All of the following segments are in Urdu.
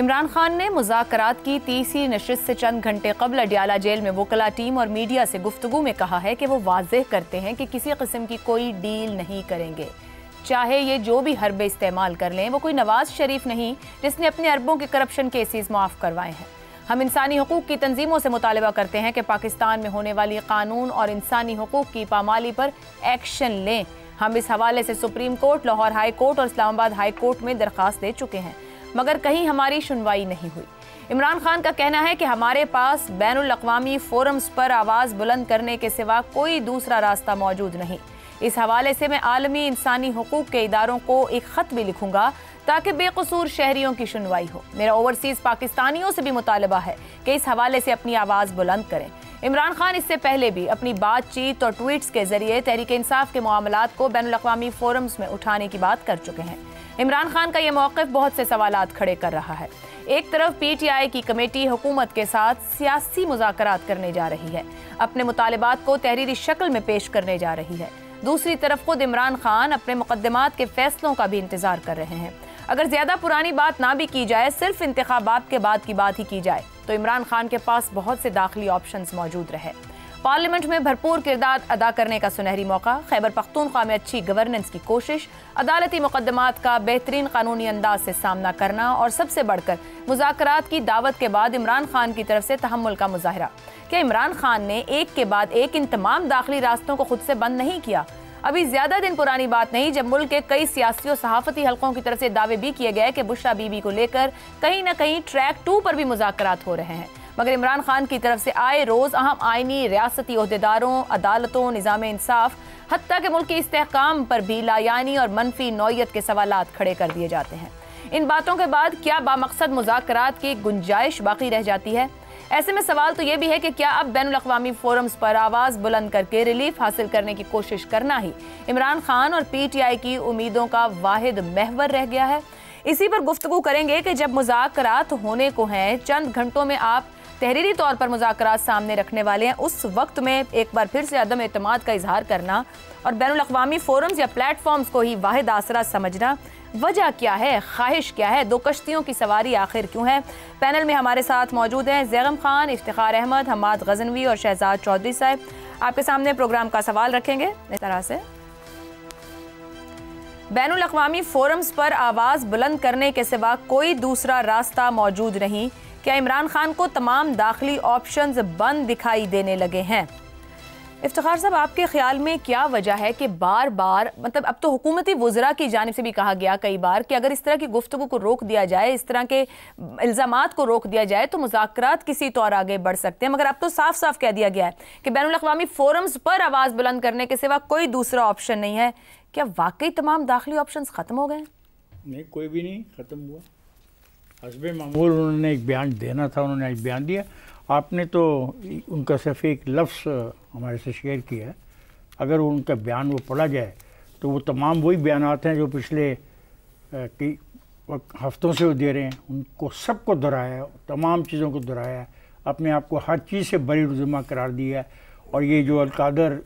عمران خان نے مذاکرات کی تیسری نشست سے چند گھنٹے قبل اڈیالہ جیل میں وکلاء ٹیم اور میڈیا سے گفتگو میں کہا ہے کہ وہ واضح کرتے ہیں کہ کسی قسم کی کوئی ڈیل نہیں کریں گے، چاہے یہ جو بھی حربے استعمال کر لیں۔ وہ کوئی نواز شریف نہیں جس نے اپنے اربوں کے کرپشن کیسز معاف کروائے ہیں۔ ہم انسانی حقوق کی تنظیموں سے مطالبہ کرتے ہیں کہ پاکستان میں ہونے والی قانون اور انسانی حقوق کی پامالی پر ایکشن لیں۔ ہم اس حوالے سے supreme court, Lahore high court اور اسلام آباد ہائی کورٹ میں درخواست دے چکے ہیں، مگر کہیں ہماری سنوائی نہیں ہوئی۔ عمران خان کا کہنا ہے کہ ہمارے پاس بین الاقوامی فورمز پر آواز بلند کرنے کے سوا کوئی دوسرا راستہ موجود نہیں۔ اس حوالے سے میں عالمی انسانی حقوق کے اداروں کو ایک خط بھی لکھوں گا تاکہ بے قصور شہریوں کی سنوائی ہو۔ میرا اوورسیز پاکستانیوں سے بھی مطالبہ ہے کہ اس حوالے سے اپنی آواز بلند کریں۔ عمران خان اس سے پہلے بھی اپنی بات چیت اور ٹویٹس کے ذریعے تحریک انصاف کے معاملات کو بین الاقوامی فورمز میں اٹھانے کی بات کر چکے ہیں۔ عمران خان کا یہ موقف بہت سے سوالات کھڑے کر رہا ہے۔ ایک طرف پی ٹی آئی کی کمیٹی حکومت کے ساتھ سیاسی مذاکرات کرنے جا رہی ہے، اپنے مطالبات کو تحریری شکل میں پیش کرنے جا رہی ہے، دوسری طرف خود عمران خان اپنے مقدمات کے فیصلوں کا بھی انتظار کر رہے ہیں۔ اگر زیادہ پرانی بات نہ بھی کی جائے، صرف انتخابات کے بعد کی بات ہی کی جائے تو عمران خان کے پاس بہت سے داخلی آپشنز موجود رہے۔ پارلیمنٹ میں بھرپور کردار ادا کرنے کا سنہری موقع، خیبر پختونخوا میں اچھی گورننس کی کوشش، عدالتی مقدمات کا بہترین قانونی انداز سے سامنا کرنا اور سب سے بڑھ کر مذاکرات کی دعوت کے بعد عمران خان کی طرف سے تحمل کا مظاہرہ۔ کہ عمران خان نے ایک کے بعد ایک ان تمام داخلی راستوں کو خود سے بند نہیں کیا۔ ابھی زیادہ دن پرانی بات نہیں جب ملک کے کئی سیاسی اور صحافتی حلقوں کی طرف سے دعوے بھی کیے گئے کہ بشرا بی بی کو لے کر کہیں نہ کہیں ٹریک 2 پر بھی مذاکرات ہو رہے ہیں، مگر عمران خان کی طرف سے آئے روز اہم آئینی، ریاستی عہدیداروں، عدالتوں، نظام انصاف، حتیٰ کہ ملکی استحکام پر بھی لایعنی اور منفی نوعیت کے سوالات کھڑے کر دیے جاتے ہیں۔ ان باتوں کے بعد کیا بامقصد مذاکرات کی گنجائش باقی رہ جاتی ہے؟ ایسے میں سوال تو یہ بھی ہے کہ کیا اب بین الاقوامی فورمز پر آواز بلند کر کے ریلیف حاصل کرنے کی کوشش کرنا ہی عمران خان اور پی ٹی آئی کی امیدوں کا واحد محور رہ گیا ہے؟ اسی پر گفتگو کریں گے کہ جب مذاکرات ہونے کو ہیں، چند گھنٹوں میں آپ تحریری طور پر مذاکرات سامنے رکھنے والے ہیں، اس وقت میں ایک بار پھر سے عدم اعتماد کا اظہار کرنا اور بین الاقوامی فورمز یا پلیٹ فارمز کو ہی واحد آسرا سمجھنا، وجہ کیا ہے؟ خواہش کیا ہے؟ دو کشتیوں کی سواری آخر کیوں ہے؟ پینل میں ہمارے ساتھ موجود ہیں زیغم خان، افتخار احمد، حماد غزنوی اور شہزاد چودھری صاحب۔ آپ کے سامنے پروگرام کا سوال رکھیں گے اس طرح سے: بین الاقوامی فورمز پر آواز بلند کرنے کے سوا کوئی دوسرا راستہ موجود نہیں، کیا عمران خان کو تمام داخلی آپشنز بند دکھائی دینے لگے ہیں؟ افتخار صاحب، آپ کے خیال میں کیا وجہ ہے کہ بار بار اب تو حکومتی وزراء کی جانب سے بھی کہا گیا کئی بار کہ اگر اس طرح کی گفتگو کو روک دیا جائے، اس طرح کے الزامات کو روک دیا جائے تو مذاکرات کسی طور آگے بڑھ سکتے ہیں، مگر اب تو صاف صاف کہہ دیا گیا ہے کہ بین الاقوامی فورمز پر آواز بلند کرنے کے سوا کوئی دوسرا آپشن نہیں ہے۔ کیا واقعی تمام داخلی آپشنز ختم ہو گئے؟ نہیں، کوئی بھی نہیں ختم ہوا۔ حسب معمول انہوں نے ایک بیان دینا تھا، انہوں نے ایک بیان دیا۔ آپ نے تو ان کا صرف ایک لفظ ہمارے سے شیئر کیا ہے، اگر ان کا بیان وہ پڑھا جائے تو وہ تمام وہی بیانات ہیں جو پچھلے کئی ہفتوں سے وہ دے رہے ہیں، ان کو سب کو دہرایا، تمام چیزوں کو دہرایا، اپنے آپ کو ہر چیز سے بری رزما قرار دیا ہے۔ اور یہ جو القادر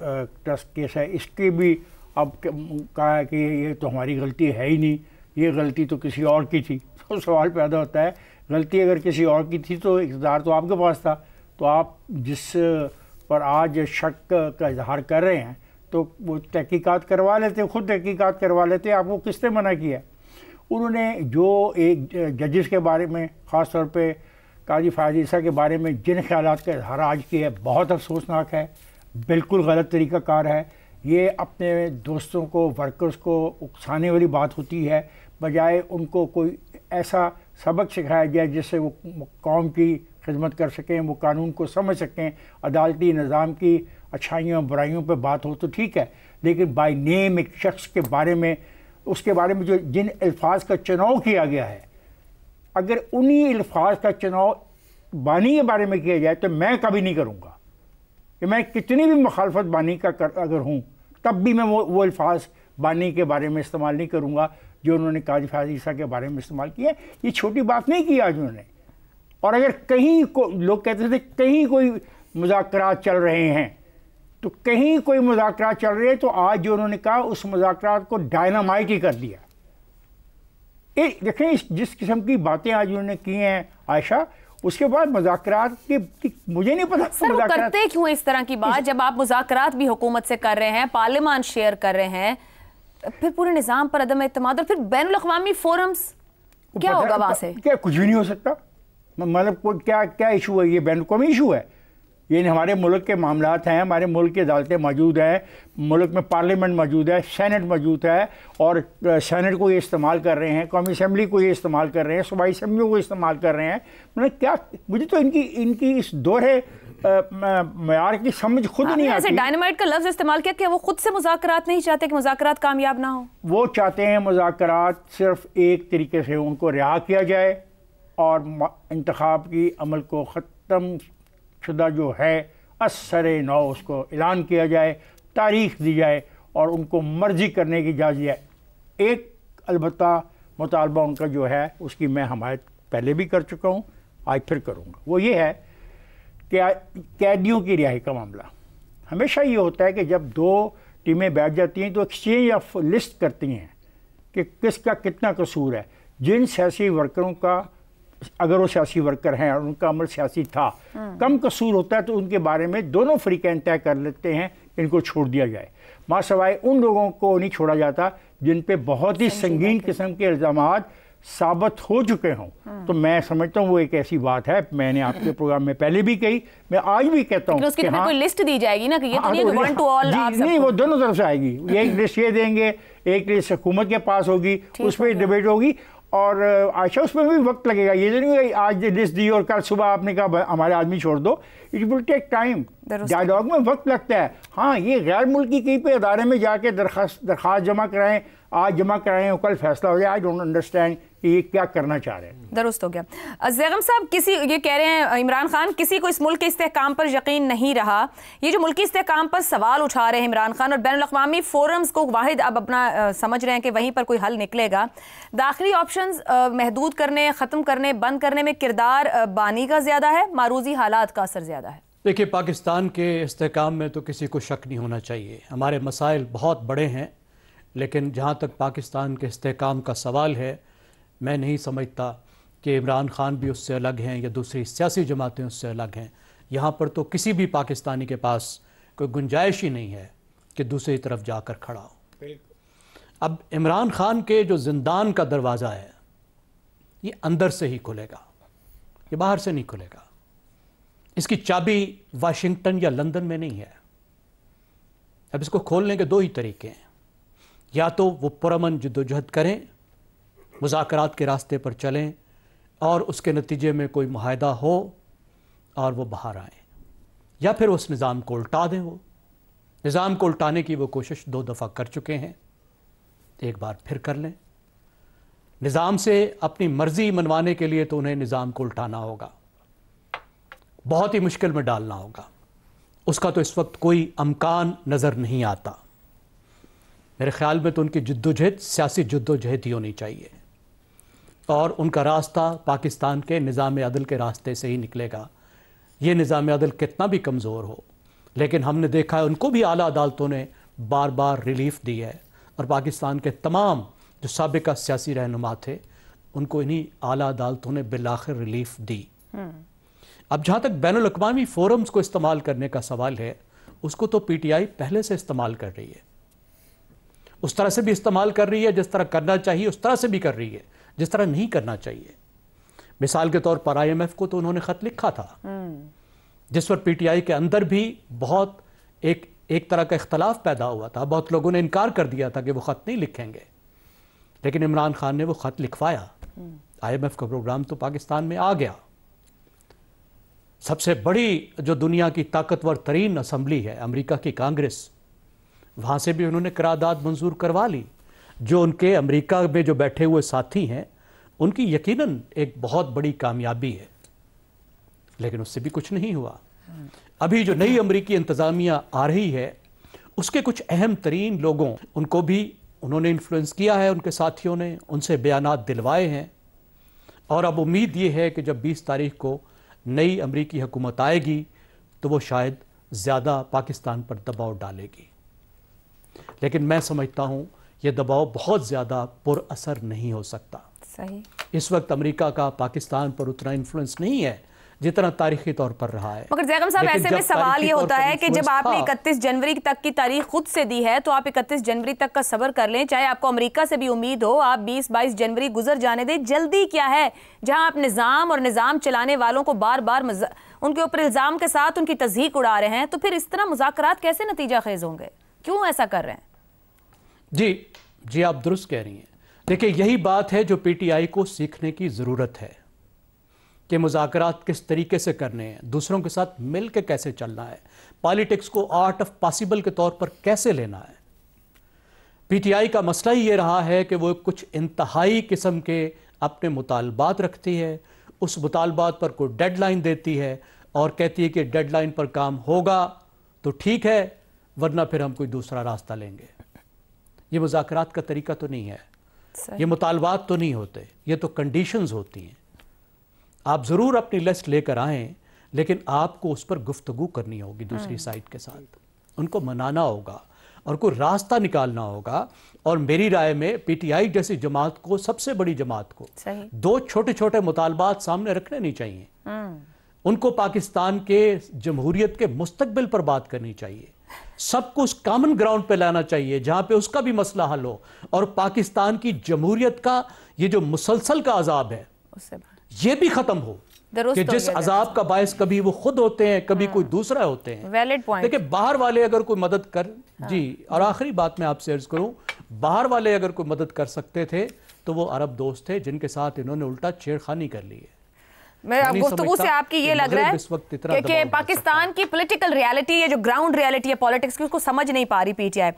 ٹرسٹ کیس ہے، اس کے بھی اب کہا ہے کہ یہ تو ہماری غلطی ہے ہی نہیں، یہ غلطی تو کسی اور کی تھی۔ تو سوال پیدا ہوتا ہے، غلطی اگر کسی اور کی تھی تو اقتدار تو آپ کے پاس تھا، تو آپ جس پر آج شک کا اظہار کر رہے ہیں تو وہ تحقیقات کروا لیتے، خود تحقیقات کروا لیتے، آپ کو کس نے منع کیا؟ انہوں نے جو ایک ججز کے بارے میں، خاص طور پہ قاضی فیاض عیسیٰ کے بارے میں جن خیالات کا اظہار آج کیا ہے، بہت افسوسناک ہے، بالکل غلط طریقہ کار ہے۔ یہ اپنے دوستوں کو، ورکرز کو اکسانے والی بات ہوتی ہے، بجائے ان کو کوئی ایسا سبق سکھایا جائے جس سے وہ قوم کی خدمت کر سکیں، وہ قانون کو سمجھ سکیں، عدالتی نظام کی اچھائیوں اور برائیوں پہ بات ہو تو ٹھیک ہے، لیکن بائی نیم ایک شخص کے بارے میں، اس کے بارے میں جو جن الفاظ کا چناؤ کیا گیا ہے، اگر انہی الفاظ کا چناؤ بانی کے بارے میں کیا جائے تو میں کبھی نہیں کروں گا، کہ میں کتنی بھی مخالفت بانی کا اگر ہوں تب بھی میں وہ الفاظ بانی کے بارے میں استعمال نہیں کروں گا جو انہوں نے قاضی فیاض عیسیٰ کے بارے میں استعمال کیا ہے۔ یہ چھوٹی بات نہیں کی آج انہوں نے۔ اور اگر کہیں لوگ کہتے تھے کہیں کوئی مذاکرات چل رہے ہیں تو کہیں کوئی مذاکرات چل رہے ہیں، تو آج جو انہوں نے کہا اس مذاکرات کو ڈائنامائٹ ہی کر دیا، دیکھیں جس قسم کی باتیں آج انہوں نے کی ہیں عائشہ، اس کے بعد مذاکرات کی مجھے نہیں پتا سر وہ کرتے کیوں اس طرح کی بات، جب آپ مذاکرات بھی حکومت سے کر رہے ہیں، پارلیمان شیئر کر رہے ہیں، پھر پورے نظام پر عدم اعتماد، اور پھر بین الاقوامی فورمز کیا ہوگا وہاں سے؟ کیا کچھ بھی نہیں ہو سکتا، مطلب کیا ایشو ہے؟ یہ بین الاقوامی ایشو ہے، یہ ہمارے ملک کے معاملات ہیں، ہمارے ملک کی عدالتیں موجود ہیں، ملک میں پارلیمنٹ موجود ہے، سینٹ موجود ہے، اور سینٹ کو یہ استعمال کر رہے ہیں، قومی اسمبلی کو یہ استعمال کر رہے ہیں، صوبائی اسمبلیوں کو استعمال کر رہے ہیں. مطلب کیا مجھے تو ان کی اس دورے معیار کی سمجھ خود نہیں آتی. ایسے ڈائنامائٹ کا لفظ استعمال کیا کہ وہ خود سے مذاکرات نہیں چاہتے کہ مذاکرات کامیاب نہ ہوں؟ وہ چاہتے ہیں مذاکرات صرف ایک طریقے سے ان کو رہا کیا جائے اور انتخاب کی عمل کو ختم شدہ جو ہے اثر نو اس کو اعلان کیا جائے، تاریخ دی جائے اور ان کو مرضی کرنے کی اجازت ہے. ایک البتہ مطالبہ ان کا جو ہے اس کی میں حمایت پہلے بھی کر چکا ہوں، آج پھر کروں گا. وہ یہ ہے کہ قیدیوں کی رہائی کا معاملہ. ہمیشہ یہ ہوتا ہے کہ جب دو ٹیمیں بیٹھ جاتی ہیں تو ایکسچینج آف لسٹ کرتی ہیں کہ کس کا کتنا قصور ہے. جن سیاسی ورکروں کا، اگر وہ سیاسی ورکر ہیں اور ان کا عمل سیاسی تھا، کم قصور ہوتا ہے تو ان کے بارے میں دونوں فریقین طے کر لیتے ہیں کہ ان کو چھوڑ دیا جائے. ماں سوائے ان لوگوں کو نہیں چھوڑا جاتا جن پہ بہت ہی سنگین قسم کے الزامات ثابت ہو چکے ہوں. تو میں سمجھتا ہوں وہ ایک ایسی بات ہے، میں نے آپ کے پروگرام میں پہلے بھی کہی، میں آج بھی کہتا ہوں کہ ہاں کوئی لسٹ دی جائے گی نا، کہ یہ تو نہیں کہ ون ٹو آل. نہیں، وہ دونوں طرف سے آئے گی. ایک لسٹ یہ دیں گے، ایک لسٹ حکومت کے پاس ہوگی، اس پہ ڈیبیٹ ہوگی. اور عائشہ اس میں بھی وقت لگے گا. یہ تو نہیں کہ آج لسٹ دی اور کل صبح آپ نے کہا ہمارے آدمی چھوڑ دو. It will take time. Dialogue میں وقت لگتا ہے. ہاں، یہ غیر ملکی کہیں پہ ادارے میں جا کے درخواست جمع کرائیں، آج جمع کرائیں اور کل فیصلہ ہو جائے. آئی ڈونٹ انڈرسٹینڈ کہ یہ کیا کرنا چاہ رہے ہیں. درست ہو گیا. زیغم صاحب، یہ کہہ رہے ہیں عمران خان، کسی کو اس ملک کے استحکام پر یقین نہیں رہا. یہ جو ملکی استحکام پر سوال اٹھا رہے ہیں عمران خان، اور بین الاقوامی فورمز کو واحد اب اپنا سمجھ رہے ہیں کہ وہیں پر کوئی حل نکلے گا. داخلی آپشنز محدود کرنے، ختم کرنے، بند کرنے میں کردار بانی کا زیادہ ہے، معروضی حالات کا اثر زیادہ ہے؟ دیکھیے، پاکستان کے استحکام میں تو کسی کو شک نہیں ہونا چاہیے. ہمارے مسائل بہت بڑے ہیں، لیکن جہاں تک پاکستان کے استحکام کا سوال ہے، میں نہیں سمجھتا کہ عمران خان بھی اس سے الگ ہیں یا دوسری سیاسی جماعتیں اس سے الگ ہیں. یہاں پر تو کسی بھی پاکستانی کے پاس کوئی گنجائش ہی نہیں ہے کہ دوسری طرف جا کر کھڑا ہو. اب عمران خان کے جو زندان کا دروازہ ہے، یہ اندر سے ہی کھلے گا، یہ باہر سے نہیں کھلے گا. اس کی چابی واشنگٹن یا لندن میں نہیں ہے. اب اس کو کھولنے کے دو ہی طریقے ہیں. یا تو وہ پرامن جدوجہد کریں، مذاکرات کے راستے پر چلیں اور اس کے نتیجے میں کوئی معاہدہ ہو اور وہ باہر آئیں، یا پھر اس نظام کو الٹا دیں. وہ نظام کو الٹانے کی وہ کوشش 2 دفعہ کر چکے ہیں، ایک بار پھر کر لیں. نظام سے اپنی مرضی منوانے کے لیے تو انہیں نظام کو الٹانا ہوگا، بہت ہی مشکل میں ڈالنا ہوگا. اس کا تو اس وقت کوئی امکان نظر نہیں آتا. میرے خیال میں تو ان کی جدوجہد سیاسی جدوجہد ہی ہونی چاہیے، اور ان کا راستہ پاکستان کے نظام عدل کے راستے سے ہی نکلے گا. یہ نظام عدل کتنا بھی کمزور ہو، لیکن ہم نے دیکھا ہے ان کو بھی اعلیٰ عدالتوں نے بار بار ریلیف دی ہے، اور پاکستان کے تمام جو سابقہ سیاسی رہنما تھے ان کو انہی اعلیٰ عدالتوں نے بالآخر ریلیف دی. اب جہاں تک بین الاقوامی فورمز کو استعمال کرنے کا سوال ہے، اس کو تو پی ٹی آئی پہلے سے استعمال کر رہی ہے. اس طرح سے بھی استعمال کر رہی ہے جس طرح کرنا چاہیے، اس طرح سے بھی کر رہی ہے جس طرح نہیں کرنا چاہیے. مثال کے طور پر IMF کو تو انہوں نے خط لکھا تھا، جس پر پی ٹی آئی کے اندر بھی بہت ایک طرح کا اختلاف پیدا ہوا تھا. بہت لوگوں نے انکار کر دیا تھا کہ وہ خط نہیں لکھیں گے، لیکن عمران خان نے وہ خط لکھوایا. IMF کا پروگرام تو پاکستان میں آ گیا. سب سے بڑی جو دنیا کی طاقتور ترین اسمبلی ہے، امریکہ کی کانگریس، وہاں سے بھی انہوں نے قرارداد منظور کروا لی. جو ان کے امریکہ میں جو بیٹھے ہوئے ساتھی ہیں، ان کی یقیناً ایک بہت بڑی کامیابی ہے، لیکن اس سے بھی کچھ نہیں ہوا. ابھی جو نئی امریکی انتظامیہ آ رہی ہے، اس کے کچھ اہم ترین لوگوں، ان کو بھی انہوں نے انفلوئنس کیا ہے، ان کے ساتھیوں نے ان سے بیانات دلوائے ہیں. اور اب امید یہ ہے کہ جب 20 تاریخ کو نئی امریکی حکومت آئے گی تو وہ شاید زیادہ پاکستان پر دباؤ ڈالے گی. لیکن میں سمجھتا ہوں یہ دباؤ بہت زیادہ پر اثر نہیں ہو سکتا. صحیح. اس وقت امریکہ کا پاکستان پر اتنا انفلوئنس نہیں ہے جتنا تاریخی طور پر رہا ہے. مگر زیغم صاحب ایسے میں سوال یہ ہوتا ہے کہ جب آپ نے 31 جنوری تک کی تاریخ خود سے دی ہے تو آپ 31 جنوری تک کا صبر کر لیں, چاہے آپ کو امریکہ سے بھی امید ہو. آپ 20-22 جنوری گزر جانے دیں, جلدی کیا ہے جہاں آپ نظام اور نظام چلانے والوں کو بار بار ان کے اوپر الزام کے ساتھ ان کی تضحیق اڑا رہے ہیں, تو پھر اس طرح مذاکرات کیسے نتیجہ خیز ہوں گے؟ کیوں ایسا کر رہے ہیں؟ جی آپ درست کہہ رہی ہیں. دیکھیں یہی بات ہے جو پی ٹی آئی کو سیکھنے کی ضرورت ہے کہ مذاکرات کس طریقے سے کرنے ہیں, دوسروں کے ساتھ مل کے کیسے چلنا ہے, پالیٹکس کو آرٹ آف پاسبل کے طور پر کیسے لینا ہے. پی ٹی آئی کا مسئلہ ہی یہ رہا ہے کہ وہ کچھ انتہائی قسم کے اپنے مطالبات رکھتی ہے, اس مطالبات پر کوئی ڈیڈ لائن دیتی ہے اور کہتی ہے کہ ڈیڈ لائن پر کام ہوگا تو ٹھیک ہے, ورنہ پھر ہم کوئی دوسرا راستہ لیں گے. یہ مذاکرات کا طریقہ تو نہیں ہے, یہ مطالبات تو نہیں ہوتے, یہ تو کنڈیشنز ہوتی ہیں. آپ ضرور اپنی لسٹ لے کر آئیں, لیکن آپ کو اس پر گفتگو کرنی ہوگی دوسری سائٹ کے ساتھ, ان کو منانا ہوگا اور کوئی راستہ نکالنا ہوگا. اور میری رائے میں پی ٹی آئی جیسی جماعت کو, سب سے بڑی جماعت کو, دو چھوٹے چھوٹے مطالبات سامنے رکھنے نہیں چاہیے. ان کو پاکستان کے جمہوریت کے مستقبل پر بات کرنی چاہیے, سب کو اس کامن گراؤنڈ پہ لانا چاہیے جہاں پہ اس کا بھی مسئلہ حل ہو, اور پاکستان کی جمہوریت کا یہ جو مسلسل کا عذاب ہے یہ بھی ختم ہو, کہ جس عذاب کا باعث کبھی وہ خود ہوتے ہیں, کبھی کوئی دوسرا ہوتے ہیں. دیکھیں باہر والے اگر کوئی مدد کر اور آخری بات میں آپ سے عرض کروں, باہر والے اگر کوئی مدد کر سکتے تھے تو وہ عرب دوست تھے جن کے ساتھ انہوں نے الٹا چھیڑخانی کر لی ہے. میں گفتگو سے آپ کی یہ لگ رہا ہے کہ پاکستان کی پولیٹیکل ریالٹی, یہ جو گراؤنڈ ریالٹی ہے پالیٹکس کی, اس کو سمجھ نہیں پا رہی پی ٹی آئی.